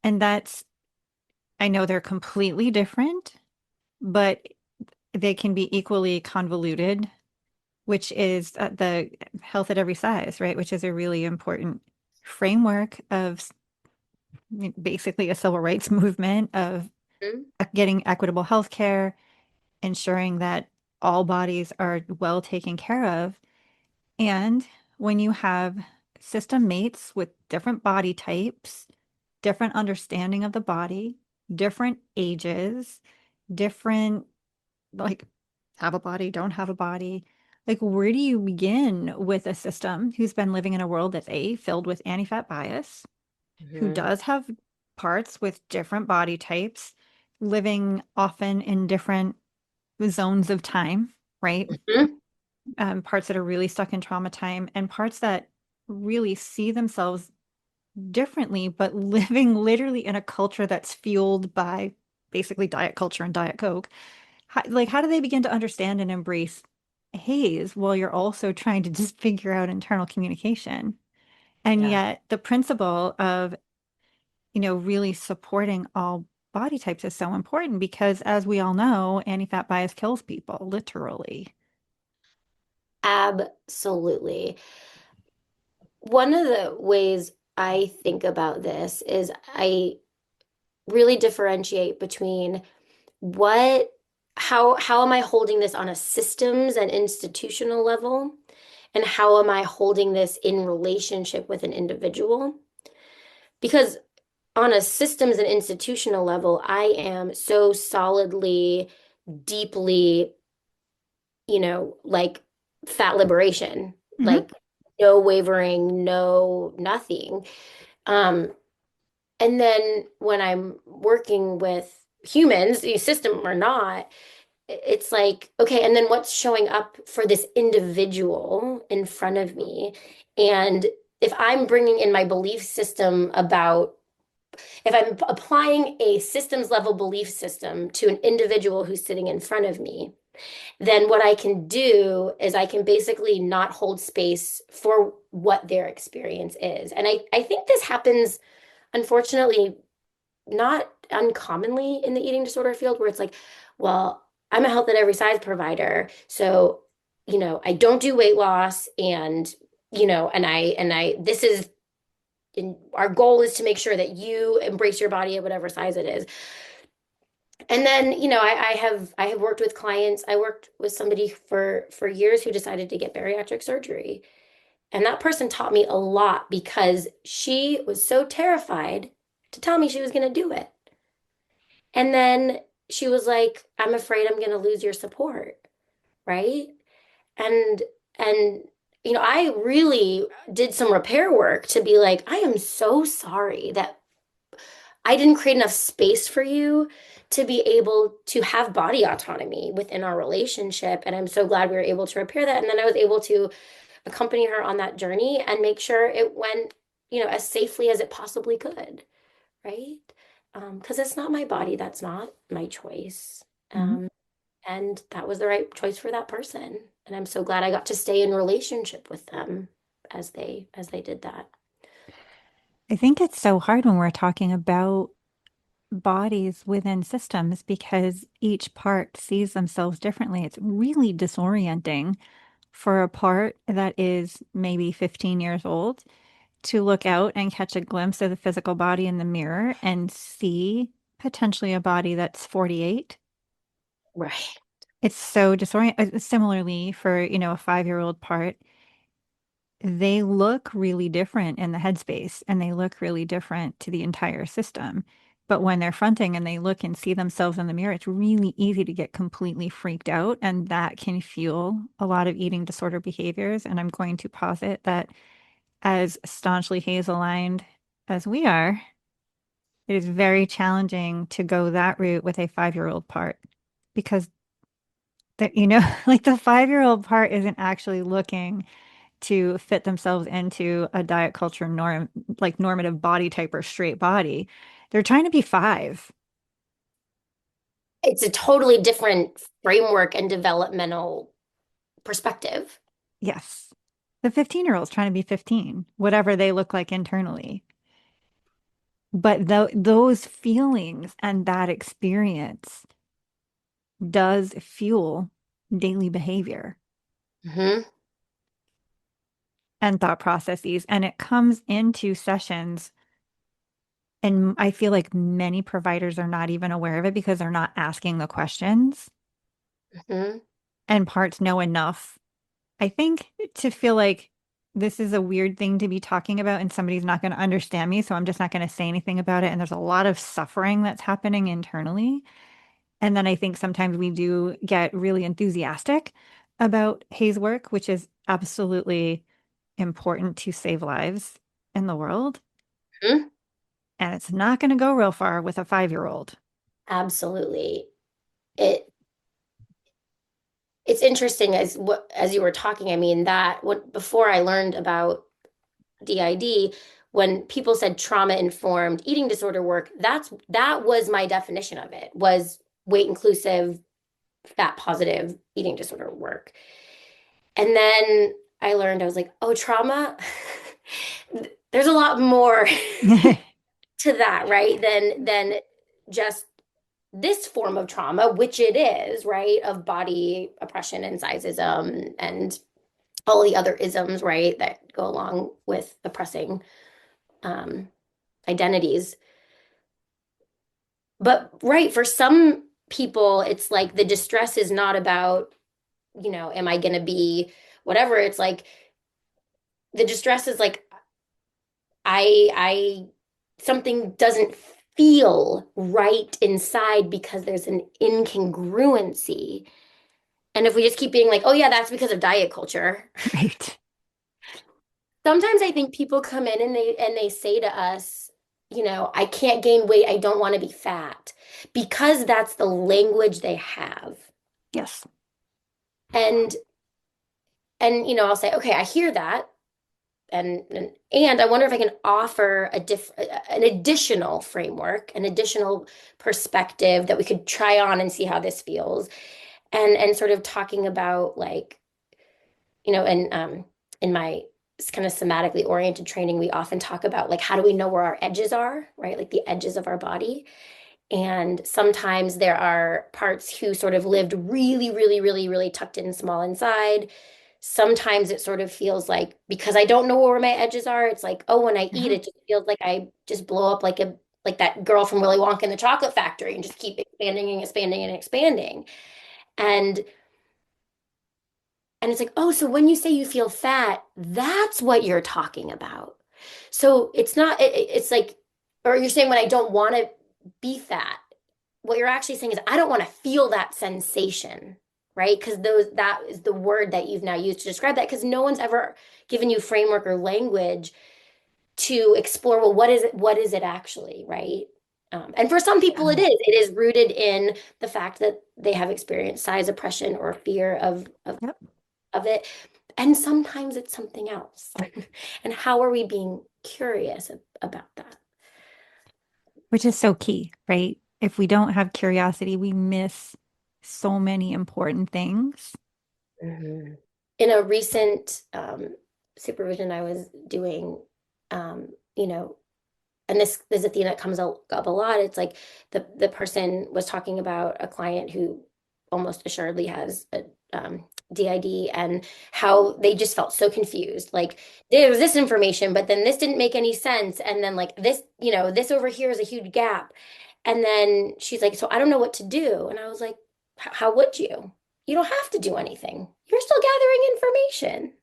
And I know they're completely different, but they can be equally convoluted, which is the health at every size, right? Which is a really important framework of basically a civil rights movement of Mhm. getting equitable health care, ensuring that all bodies are well taken care of. And when you have system mates with different body types, different understanding of the body, different ages, different like have a body, don't have a body. Like, where do you begin with a system who's been living in a world that's filled with anti-fat bias, who Mhm. does have parts with different body types, living often in different zones of time, right? Mhm. Parts that are really stuck in trauma time and parts that really see themselves differently, but living literally in a culture that's fueled by basically diet culture and Diet Coke. How do they begin to understand and embrace haze while you're also trying to just figure out internal communication? And Yeah. yet the principle of, really supporting all body types is so important because as we all know, anti-fat bias kills people, literally. Absolutely. One of the ways I think about this is I really differentiate between what how am I holding this on a systems and institutional level, and how am I holding this in relationship with an individual? Because on a systems and institutional level, I am so solidly, deeply, like fat liberation, Hmm. like no wavering, no nothing. Um, and then when I'm working with humans, the system or not, it's like, okay, and then what's showing up for this individual in front of me? And if I'm bringing in my belief system about, if I'm applying a systems level belief system to an individual who's sitting in front of me, then what I can do is I can basically not hold space for what their experience is. And I think this happens, unfortunately, not uncommonly in the eating disorder field, where it's like, well, I'm a health at every size provider. So, I don't do weight loss, and, this is, and our goal is to make sure that you embrace your body at whatever size it is. And then, I have worked with clients. I worked with somebody for years who decided to get bariatric surgery. And that person taught me a lot because she was so terrified to tell me she was going to do it. And then she was like, I'm afraid I'm going to lose your support, right? And and I really did some repair work to be like, I am so sorry that I didn't create enough space for you to be able to have body autonomy within our relationship. And I'm so glad we were able to repair that. And then I was able to accompany her on that journey and make sure it went, as safely as it possibly could, right? Because it's not my body, that's not my choice. Mhm. And that was the right choice for that person. And I'm so glad I got to stay in relationship with them as they did that. I think it's so hard when we're talking about bodies within systems because each part sees themselves differently. It's really disorienting for a part that is maybe 15 years old to look out and catch a glimpse of the physical body in the mirror and see potentially a body that's 48. Right. It's so disorienting. Similarly, for, a 5-year-old part, they look really different in the headspace and they look really different to the entire system. But when they're fronting and they look and see themselves in the mirror, it's really easy to get completely freaked out. And that can fuel a lot of eating disorder behaviors. And I'm going to posit that as staunchly Haze aligned as we are, it is very challenging to go that route with a 5-year-old part because that, like the 5-year-old part isn't actually looking to fit themselves into a diet culture norm, like normative body type or straight body. They're trying to be 5. It's a totally different framework and developmental perspective. Yes. The 15-year-old's trying to be 15, whatever they look like internally. But those feelings and that experience does fuel daily behavior Hmm. and thought processes. And it comes into sessions. And I feel like many providers are not even aware of it because they're not asking the questions. Hmm. And parts know enough, I think, to feel like this is a weird thing to be talking about and somebody's not going to understand me. So I'm just not going to say anything about it. And there's a lot of suffering that's happening internally. And then I think sometimes we do get really enthusiastic about Hayes' work, which is absolutely important to save lives in the world. Hmm. And it's not going to go real far with a 5-year-old. Absolutely. It it's interesting as you were talking. I mean, that what before I learned about DID, when people said trauma informed eating disorder work, that was my definition of it, was weight inclusive, fat positive eating disorder work. And then I learned, I was like, oh, trauma, there's a lot more to that, right? Than just this form of trauma, which it is, right? Of body oppression and sizeism and all the other isms, right, that go along with oppressing um, identities. But right, for some people, it's like the distress is not about, am I going to be whatever? It's like the distress is like I something doesn't feel right inside because there's an incongruency. And if we just keep being like, oh yeah, that's because of diet culture. Right. Sometimes I think people come in and they say to us, I can't gain weight, I don't want to be fat, because that's the language they have. Yes. And I'll say, okay, I hear that. and I wonder if I can offer an additional framework, an additional perspective that we could try on and see how this feels. And sort of talking about like, and in my kind of somatically oriented training, we often talk about like how do we know where our edges are, right? Like the edges of our body. And sometimes there are parts who sort of lived really, really, really, really tucked in small inside. Sometimes it sort of feels like because I don't know where my edges are, it's like, oh, when I eat, Yeah. it just feels like I just blow up like that girl from Willy Wonka in the Chocolate Factory and just keep expanding and expanding and expanding. And and it's like, oh, so when you say you feel fat, that's what you're talking about. So it's not, it's like, or you're saying when I don't want to be fat, what you're actually saying is I don't want to feel that sensation, right? Because that is the word that you've now used to describe that because no one's ever given you framework or language to explore, well, what is it actually, right? And for some people Yeah. it is rooted in the fact that they have experienced size oppression or fear Yep. of it. And sometimes it's something else. And how are we being curious about that? Which is so key, right? If we don't have curiosity, we miss so many important things. Mhm. In a recent supervision I was doing, you know, and this is a theme that comes up a lot. It's like the person was talking about a client who almost assuredly has a DID and how they just felt so confused. Like there was this information, but then this didn't make any sense. And then like this, this over here is a huge gap. And then she's like, so I don't know what to do. And I was like, how would you? You don't have to do anything. You're still gathering information,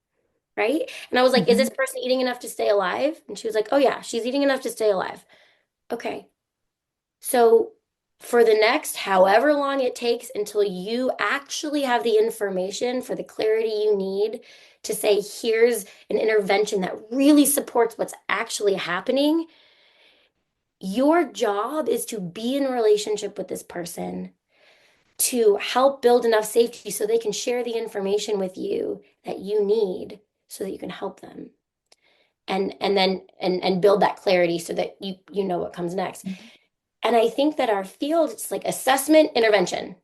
right? And I was like, is this Mhm. person eating enough to stay alive? And she was like, oh yeah, she's eating enough to stay alive. Okay. So for the next however long it takes until you actually have the information for the clarity you need to say, here's an intervention that really supports what's actually happening, your job is to be in a relationship with this person to help build enough safety so they can share the information with you that you need so that you can help them and then and build that clarity so that you know what comes next. And I think that our field, it's like assessment, intervention.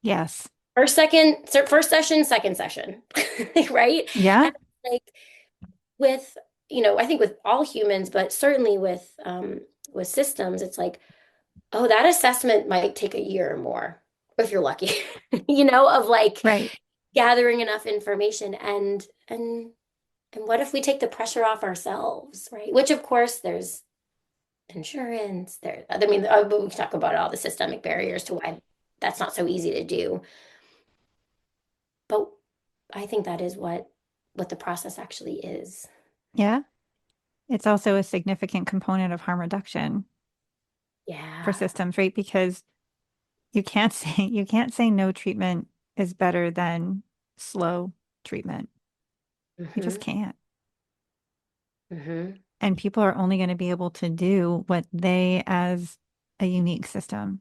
Yes. First session, second session, right? Yeah. And like with, I think with all humans, but certainly with systems, it's like, oh, that assessment might take a year or more if you're lucky, of like Right. gathering enough information and what if we take the pressure off ourselves, right? Which of course there's insurance. I mean, we can talk about all the systemic barriers to why that's not so easy to do. But I think that is what the process actually is. Yeah. It's also a significant component of harm reduction for Yeah. systems, right? Because you can't say no treatment is better than slow treatment. You just Hmm. can't. Hmm. And people are only going to be able to do what they, as a unique system,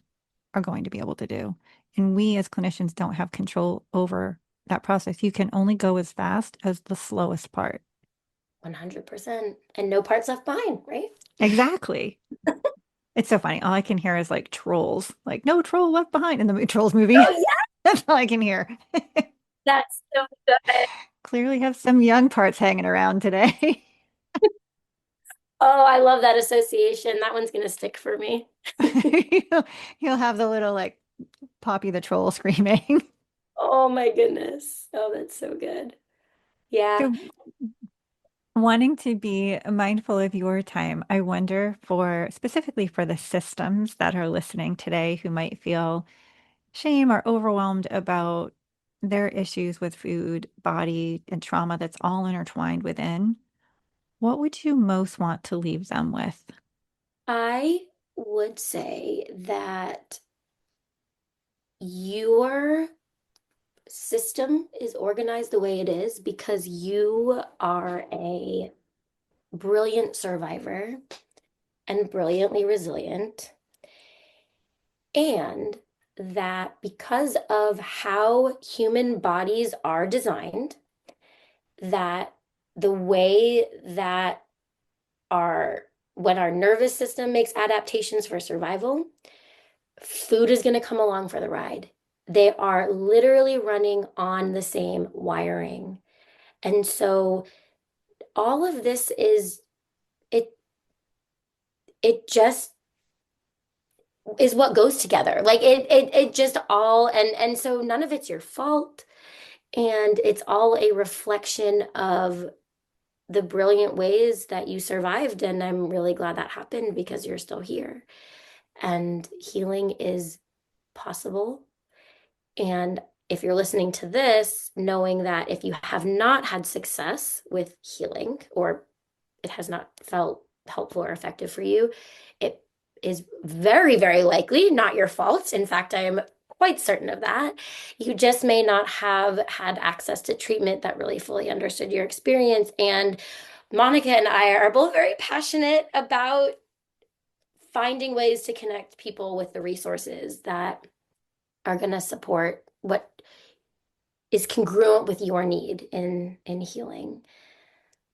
are going to be able to do. And we as clinicians don't have control over that process. You can only go as fast as the slowest part. 100%. And no parts left behind, right? Exactly. It's so funny. All I can hear is like trolls, like no troll left behind in the Trolls movie. Oh, yeah. That's all I can hear. That's so good. Clearly have some young parts hanging around today. Oh, I love that association. That one's going to stick for me. You'll, you'll have the little like Poppy the troll screaming. Oh my goodness. Oh, that's so good. Yeah. So wanting to be mindful of your time, I wonder for specifically for the systems that are listening today who might feel shame or overwhelmed about their issues with food, body, and trauma that's all intertwined within, what would you most want to leave them with? I would say that your system is organized the way it is because you are a brilliant survivor and brilliantly resilient, and that because of how human bodies are designed, that the way that our when our nervous system makes adaptations for survival, food is going to come along for the ride. They are literally running on the same wiring. And so all of this is it it just is what goes together. Like it just all and so none of it's your fault. And it's all a reflection of the brilliant ways that you survived. And I'm really glad that happened because you're still here. And healing is possible. And if you're listening to this, knowing that if you have not had success with healing or it has not felt helpful or effective for you, it is very, very likely not your fault. In fact, I am quite certain of that. You just may not have had access to treatment that really fully understood your experience. And Monica and I are both very passionate about finding ways to connect people with the resources that are going to support what is congruent with your need in healing.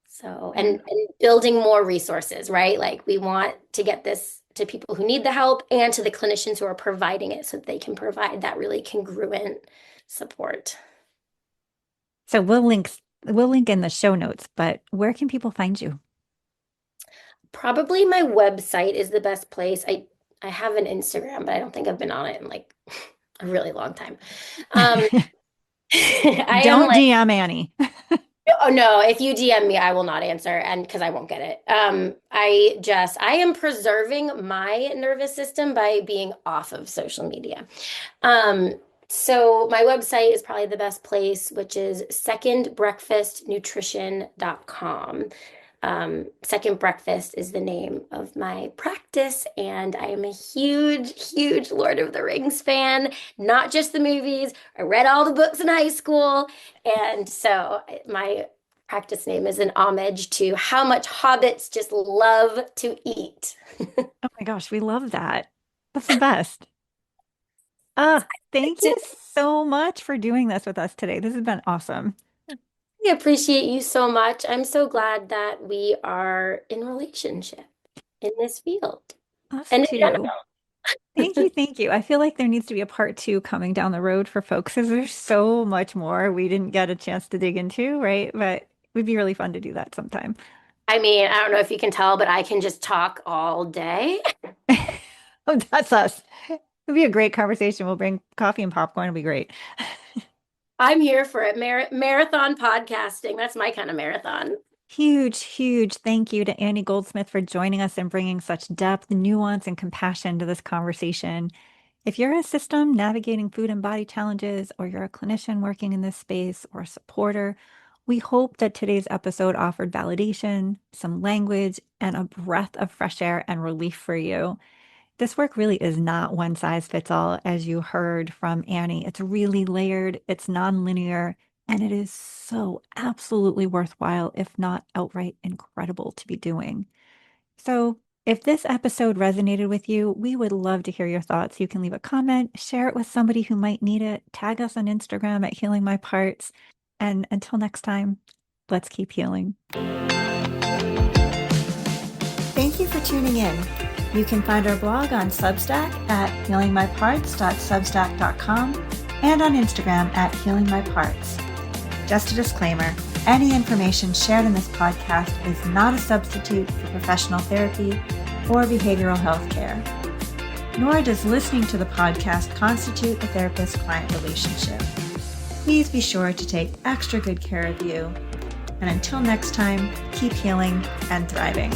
So, and building more resources, right? Like we want to get this to people who need the help and to the clinicians who are providing it so that they can provide that really congruent support. So we'll link in the show notes, but where can people find you? Probably my website is the best place. I have an Instagram, but I don't think I've been on it in like a really long time. Um, I am Don't like, DM Annie. oh no, if you DM me, I will not answer and because I won't get it. I am preserving my nervous system by being off of social media. Um, so my website is probably the best place, which is secondbreakfastnutrition.com. Second Breakfast is the name of my practice, and I am a huge, huge Lord of the Rings fan, not just the movies. I read all the books in high school, and so my practice name is an homage to how much hobbits just love to eat. Oh my gosh, we love that. That's the best. Thank you so much for doing this with us today. This has been awesome. I appreciate you so much. I'm so glad that we are in relationship in this field Us and in too. Thank you, general. thank you. I feel like there needs to be a part two coming down the road for folks because there's so much more we didn't get a chance to dig into, right? But it would be really fun to do that sometime. I mean, I don't know if you can tell, but I can just talk all day. Oh, that's us. It'll be a great conversation. We'll bring coffee and popcorn. It'll be great. I'm here for it. Marathon podcasting. That's my kind of marathon. Huge, huge thank you to Annie Goldsmith for joining us and bringing such depth, nuance, and compassion to this conversation. If you're a system navigating food and body challenges, or you're a clinician working in this space, or a supporter, we hope that today's episode offered validation, some language, and a breath of fresh air and relief for you. This work really is not one size fits all, as you heard from Annie. It's really layered, it's nonlinear, and it is so absolutely worthwhile, if not outright incredible, to be doing. So, if this episode resonated with you, we would love to hear your thoughts. You can leave a comment, share it with somebody who might need it, tag us on Instagram at Healing My Parts. And until next time, let's keep healing. Thank you for tuning in. You can find our blog on Substack at healingmyparts.substack.com and on Instagram at healingmyparts. Just a disclaimer, any information shared in this podcast is not a substitute for professional therapy or behavioral health care, nor does listening to the podcast constitute a therapist-client relationship. Please be sure to take extra good care of you. And until next time, keep healing and thriving.